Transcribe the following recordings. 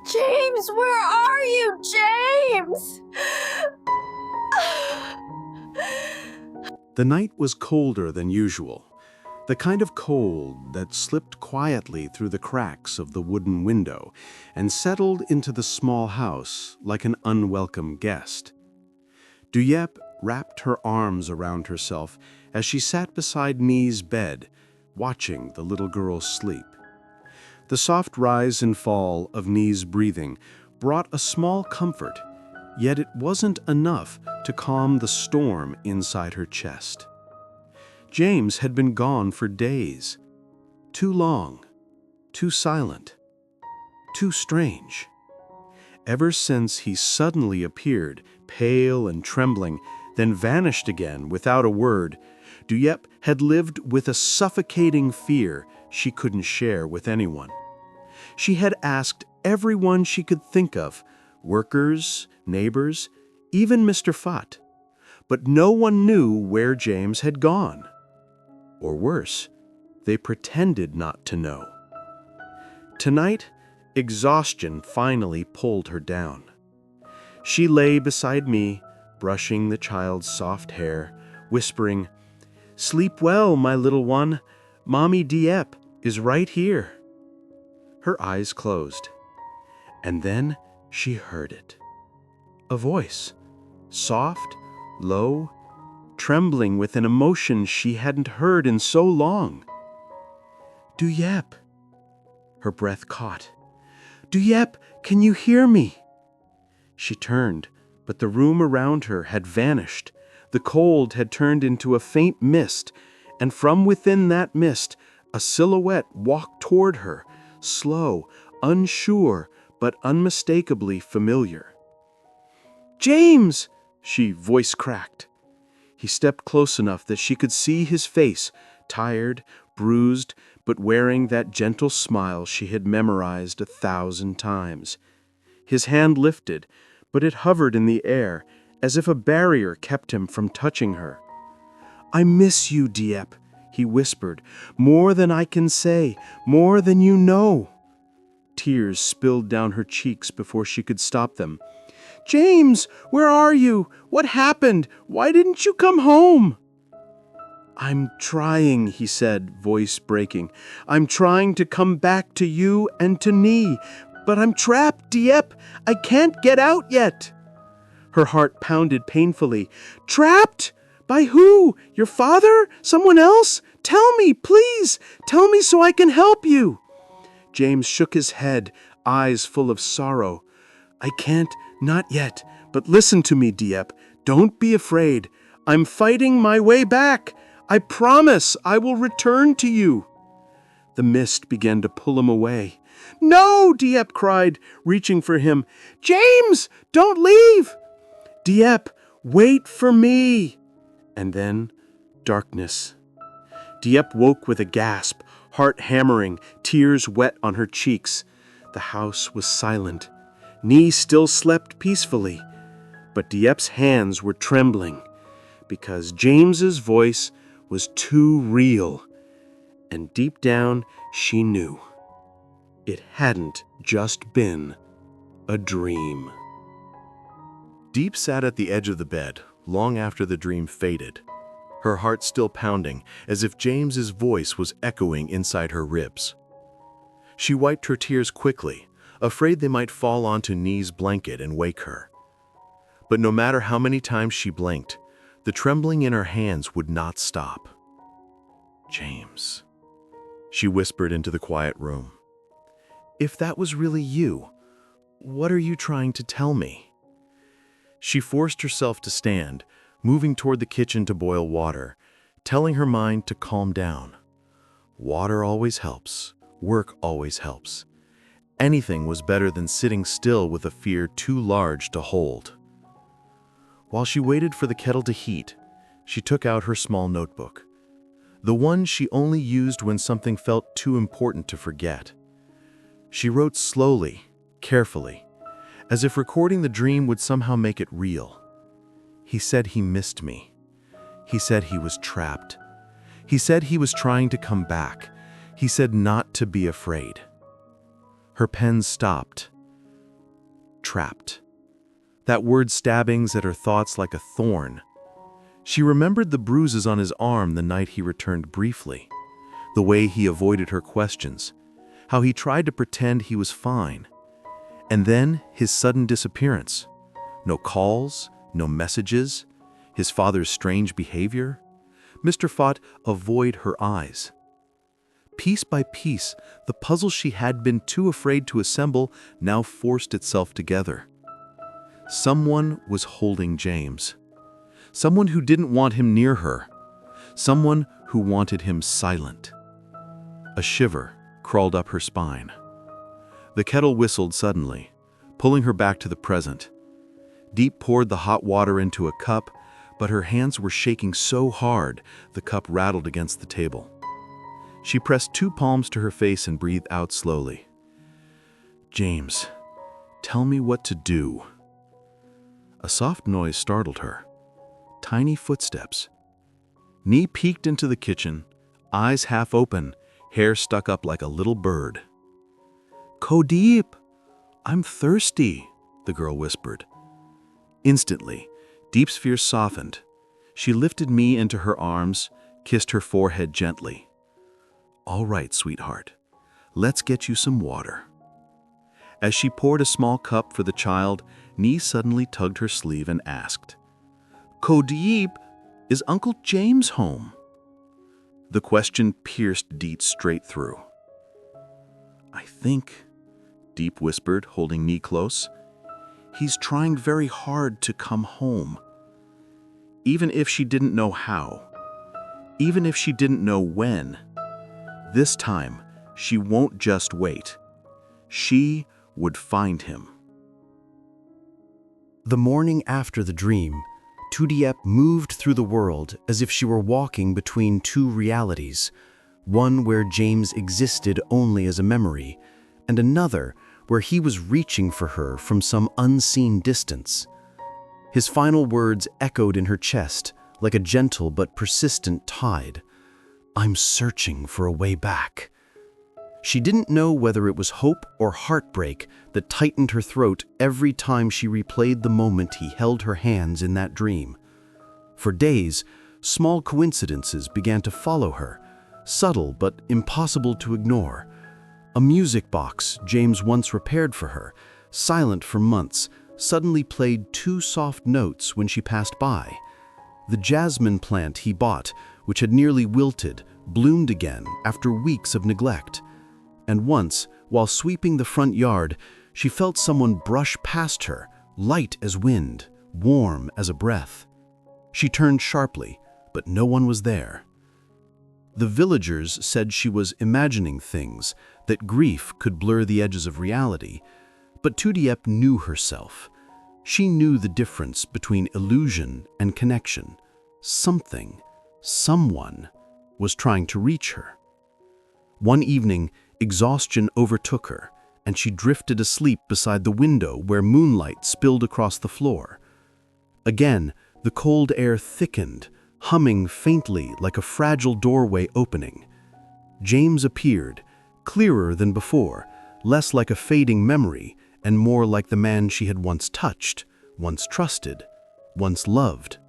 James, where are you, James? The night was colder than usual, the kind of cold that slipped quietly through the cracks of the wooden window and settled into the small house like an unwelcome guest. Tu Diep wrapped her arms around herself as she sat beside Nie's bed, watching the little girl sleep. The soft rise and fall of Nie's breathing brought a small comfort, yet it wasn't enough to calm the storm inside her chest. James had been gone for days. Too long, too silent, too strange. Ever since he suddenly appeared, pale and trembling, then vanished again without a word, Tu Diep had lived with a suffocating fear she couldn't share with anyone. She had asked everyone she could think of, workers, neighbors, even Mr. Fat, but no one knew where James had gone. Or worse, they pretended not to know. Tonight, exhaustion finally pulled her down. She lay beside me, brushing the child's soft hair, whispering, "Sleep well, my little one. Mommy Diep is right here." Her eyes closed, and then she heard it. A voice, soft, low, trembling with an emotion she hadn't heard in so long. "Tu Diep." Her breath caught. "Tu Diep, can you hear me?" She turned, but the room around her had vanished. The cold had turned into a faint mist, and from within that mist, a silhouette walked toward her, slow, unsure, but unmistakably familiar. "James!" She voice cracked. He stepped close enough that she could see his face, tired, bruised, but wearing that gentle smile she had memorized 1,000 times. His hand lifted, but it hovered in the air, as if a barrier kept him from touching her. "I miss you, Diep," he whispered, "more than I can say, more than you know." Tears spilled down her cheeks before she could stop them. "James, where are you? What happened? Why didn't you come home?" "I'm trying," he said, voice breaking. "I'm trying to come back to you and to Nie, but I'm trapped, Diep. I can't get out yet." Her heart pounded painfully. "Trapped? By who? Your father? Someone else? Tell me, please. Tell me so I can help you." James shook his head, eyes full of sorrow. "I can't, not yet. But listen to me, Diep. Don't be afraid. I'm fighting my way back. I promise I will return to you." The mist began to pull him away. "No!" Diep cried, reaching for him. "James, don't leave!" "Diep, wait for me!" And then, darkness. Diep woke with a gasp, heart hammering, tears wet on her cheeks. The house was silent. Nie still slept peacefully, but Diep's hands were trembling because James's voice was too real, and deep down she knew it hadn't just been a dream. Diep sat at the edge of the bed long after the dream faded, her heart still pounding as if James's voice was echoing inside her ribs. She wiped her tears quickly, afraid they might fall onto Nie's blanket and wake her. But no matter how many times she blinked, the trembling in her hands would not stop. "James," she whispered into the quiet room. "If that was really you, what are you trying to tell me?" She forced herself to stand, moving toward the kitchen to boil water, telling her mind to calm down. Water always helps. Work always helps. Anything was better than sitting still with a fear too large to hold. While she waited for the kettle to heat, she took out her small notebook, the one she only used when something felt too important to forget. She wrote slowly, carefully, as if recording the dream would somehow make it real. He said he missed me. He said he was trapped. He said he was trying to come back. He said not to be afraid. Her pen stopped. trapped. That word stabbings at her thoughts like a thorn. She remembered the bruises on his arm the night he returned briefly, the way he avoided her questions, how he tried to pretend he was fine. And then his sudden disappearance. No calls, no messages, his father's strange behavior. Mr. Fott avoid her eyes. Piece by piece, the puzzle she had been too afraid to assemble now forced itself together. Someone was holding James. Someone who didn't want him near her. Someone who wanted him silent. A shiver crawled up her spine. The kettle whistled suddenly, pulling her back to the present. Diep poured the hot water into a cup, but her hands were shaking so hard the cup rattled against the table. She pressed 2 palms to her face and breathed out slowly. "James, tell me what to do." A soft noise startled her. Tiny footsteps. Nee peeked into the kitchen, eyes half open, hair stuck up like a little bird. "Tu Diep, I'm thirsty," the girl whispered. Instantly, Diep's fear softened. She lifted me into her arms, kissed her forehead gently. "All right, sweetheart. Let's get you some water." As she poured a small cup for the child, Nee suddenly tugged her sleeve and asked, "Tu Diep, is Uncle James home?" The question pierced Diep straight through. "I think," Diep whispered, holding Nee close, "he's trying very hard to come home." Even if she didn't know how, even if she didn't know when, this time she won't just wait. She would find him. The morning after the dream, Tu Diep moved through the world as if she were walking between 2 realities, one where James existed only as a memory, and another where he was reaching for her from some unseen distance. His final words echoed in her chest like a gentle but persistent tide. "I'm searching for a way back." She didn't know whether it was hope or heartbreak that tightened her throat every time she replayed the moment he held her hands in that dream. For days, small coincidences began to follow her, subtle but impossible to ignore. A music box James once repaired for her, silent for months, suddenly played 2 soft notes when she passed by. The jasmine plant he bought, which had nearly wilted, bloomed again after weeks of neglect. And once, while sweeping the front yard, she felt someone brush past her, light as wind, warm as a breath. She turned sharply, but no one was there. The villagers said she was imagining things, that grief could blur the edges of reality. But Tu Diep knew herself. She knew the difference between illusion and connection. Something, someone, was trying to reach her. One evening, exhaustion overtook her, and she drifted asleep beside the window where moonlight spilled across the floor. Again, the cold air thickened, humming faintly like a fragile doorway opening. James appeared, clearer than before, less like a fading memory and more like the man she had once touched, once trusted, once loved.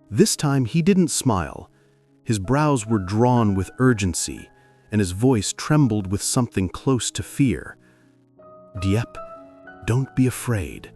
This time he didn't smile. His brows were drawn with urgency, and his voice trembled with something close to fear. "Diep, don't be afraid.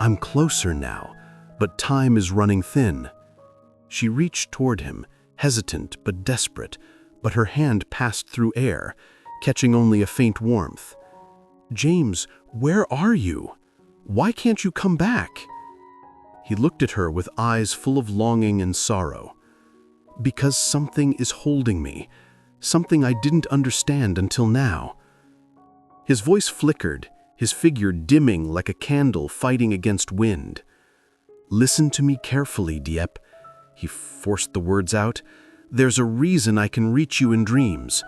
I'm closer now, but time is running thin." She reached toward him, hesitant but desperate, but her hand passed through air, catching only a faint warmth. "James, where are you? Why can't you come back?" He looked at her with eyes full of longing and sorrow. "Because something is holding me, something I didn't understand until now." His voice flickered, his figure dimming like a candle fighting against wind. "Listen to me carefully, Diep." He forced the words out. "There's a reason I can reach you in dreams.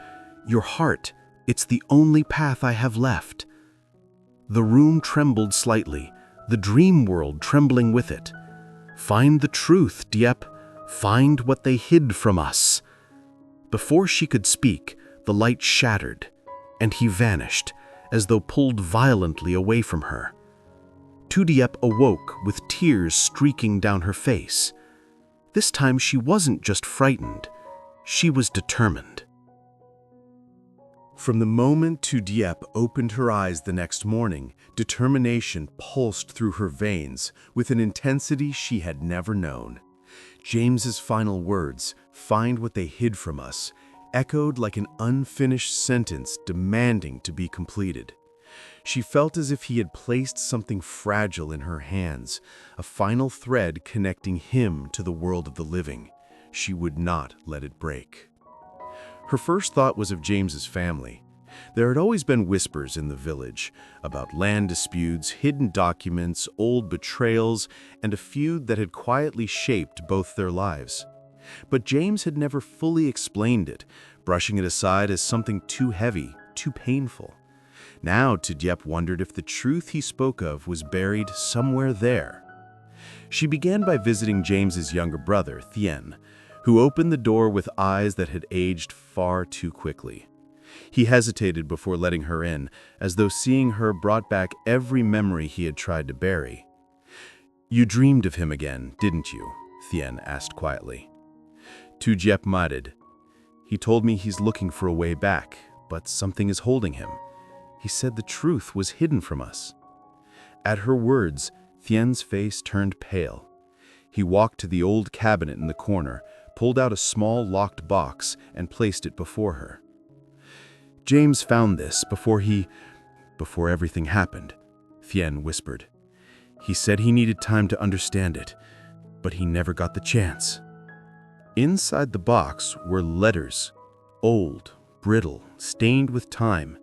Your heart, it's the only path I have left." The room trembled slightly, the dream world trembling with it. "Find the truth, Diep. Find what they hid from us." Before she could speak, the light shattered, and he vanished, as though pulled violently away from her. Tu Diep awoke with tears streaking down her face. This time she wasn't just frightened, she was determined. From the moment Tu Diep opened her eyes the next morning, determination pulsed through her veins with an intensity she had never known. James's final words, "Find what they hid from us," echoed like an unfinished sentence demanding to be completed. She felt as if he had placed something fragile in her hands, a final thread connecting him to the world of the living. She would not let it break. Her first thought was of James's family. There had always been whispers in the village about land disputes, hidden documents, old betrayals, and a feud that had quietly shaped both their lives. But James had never fully explained it, brushing it aside as something too heavy, too painful. Now Tu Diep wondered if the truth he spoke of was buried somewhere there. She began by visiting James's younger brother, Thien, who opened the door with eyes that had aged far too quickly. He hesitated before letting her in, as though seeing her brought back every memory he had tried to bury. "You dreamed of him again, didn't you?" Thien asked quietly. Tu Diep muttered. "He told me he's looking for a way back, but something is holding him. He said the truth was hidden from us." At her words, Thien's face turned pale. He walked to the old cabinet in the corner, pulled out a small locked box, and placed it before her. "James found this before everything happened," Thien whispered. "He said he needed time to understand it, but he never got the chance." Inside the box were letters, old, brittle, stained with time.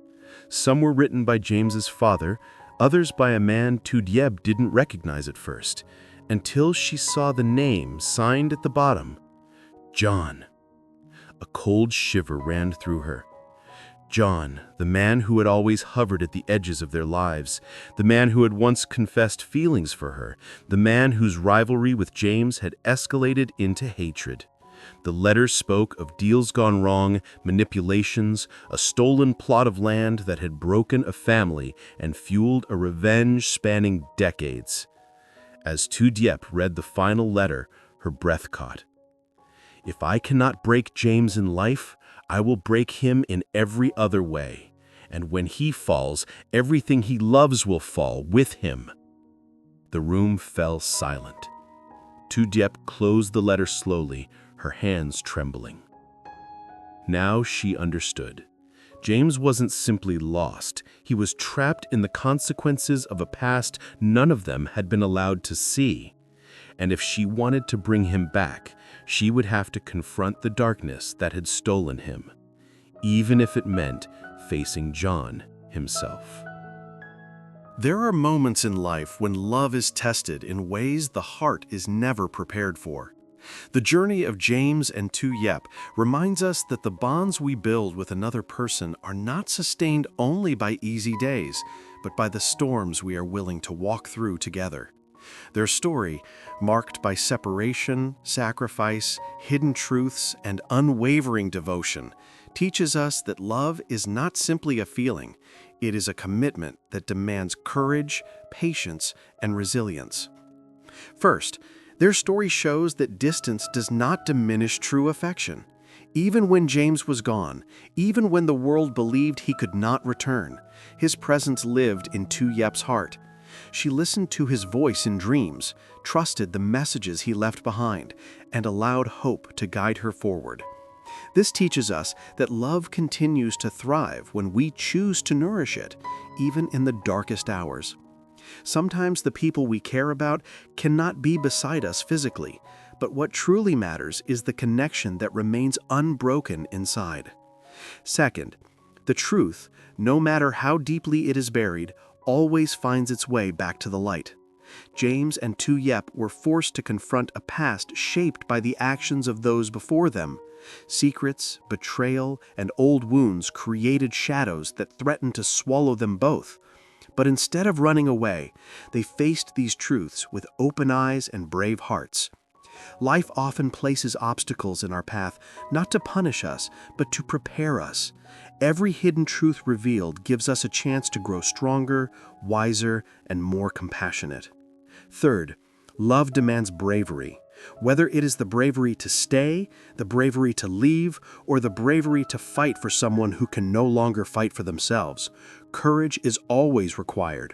Some were written by James's father, others by a man Tu Diep didn't recognize at first, until she saw the name signed at the bottom. John. A cold shiver ran through her. John, the man who had always hovered at the edges of their lives, the man who had once confessed feelings for her, the man whose rivalry with James had escalated into hatred. The letters spoke of deals gone wrong, manipulations, a stolen plot of land that had broken a family and fueled a revenge spanning decades. As Tu Diep read the final letter, her breath caught. "If I cannot break James in life, I will break him in every other way. And when he falls, everything he loves will fall with him." The room fell silent. Tu Diep closed the letter slowly, her hands trembling. Now she understood. James wasn't simply lost. He was trapped in the consequences of a past none of them had been allowed to see. And if she wanted to bring him back, she would have to confront the darkness that had stolen him, even if it meant facing John himself. There are moments in life when love is tested in ways the heart is never prepared for. The journey of James and Tu Diep reminds us that the bonds we build with another person are not sustained only by easy days, but by the storms we are willing to walk through together. Their story, marked by separation, sacrifice, hidden truths, and unwavering devotion, teaches us that love is not simply a feeling, it is a commitment that demands courage, patience, and resilience. First, their story shows that distance does not diminish true affection. Even when James was gone, even when the world believed he could not return, his presence lived in Tu Diep's heart. She listened to his voice in dreams, trusted the messages he left behind, and allowed hope to guide her forward. This teaches us that love continues to thrive when we choose to nourish it, even in the darkest hours. Sometimes the people we care about cannot be beside us physically, but what truly matters is the connection that remains unbroken inside. Second, the truth, no matter how deeply it is buried, always finds its way back to the light. James and Tu Diep were forced to confront a past shaped by the actions of those before them. Secrets, betrayal, and old wounds created shadows that threatened to swallow them both. But instead of running away, they faced these truths with open eyes and brave hearts. Life often places obstacles in our path, not to punish us, but to prepare us. Every hidden truth revealed gives us a chance to grow stronger, wiser, and more compassionate. Third, love demands bravery. Whether it is the bravery to stay, the bravery to leave, or the bravery to fight for someone who can no longer fight for themselves, courage is always required.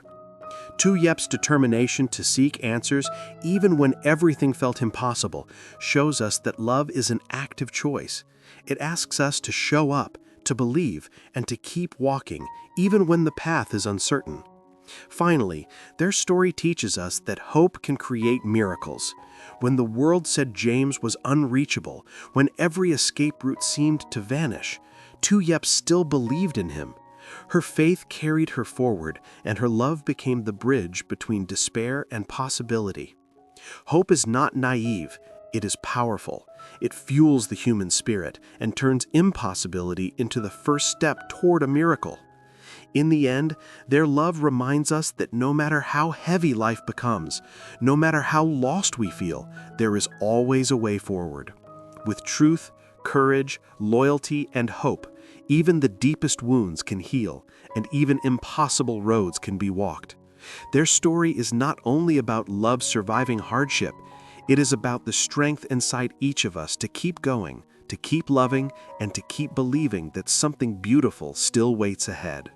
Tu Diep's determination to seek answers, even when everything felt impossible, shows us that love is an active choice. It asks us to show up, to believe, and to keep walking, even when the path is uncertain. Finally, their story teaches us that hope can create miracles. When the world said James was unreachable, when every escape route seemed to vanish, Tu Diep still believed in him. Her faith carried her forward, and her love became the bridge between despair and possibility. Hope is not naive, it is powerful. It fuels the human spirit and turns impossibility into the first step toward a miracle. In the end, their love reminds us that no matter how heavy life becomes, no matter how lost we feel, there is always a way forward. With truth, courage, loyalty, and hope, even the deepest wounds can heal, and even impossible roads can be walked. Their story is not only about love surviving hardship, it is about the strength inside each of us to keep going, to keep loving, and to keep believing that something beautiful still waits ahead.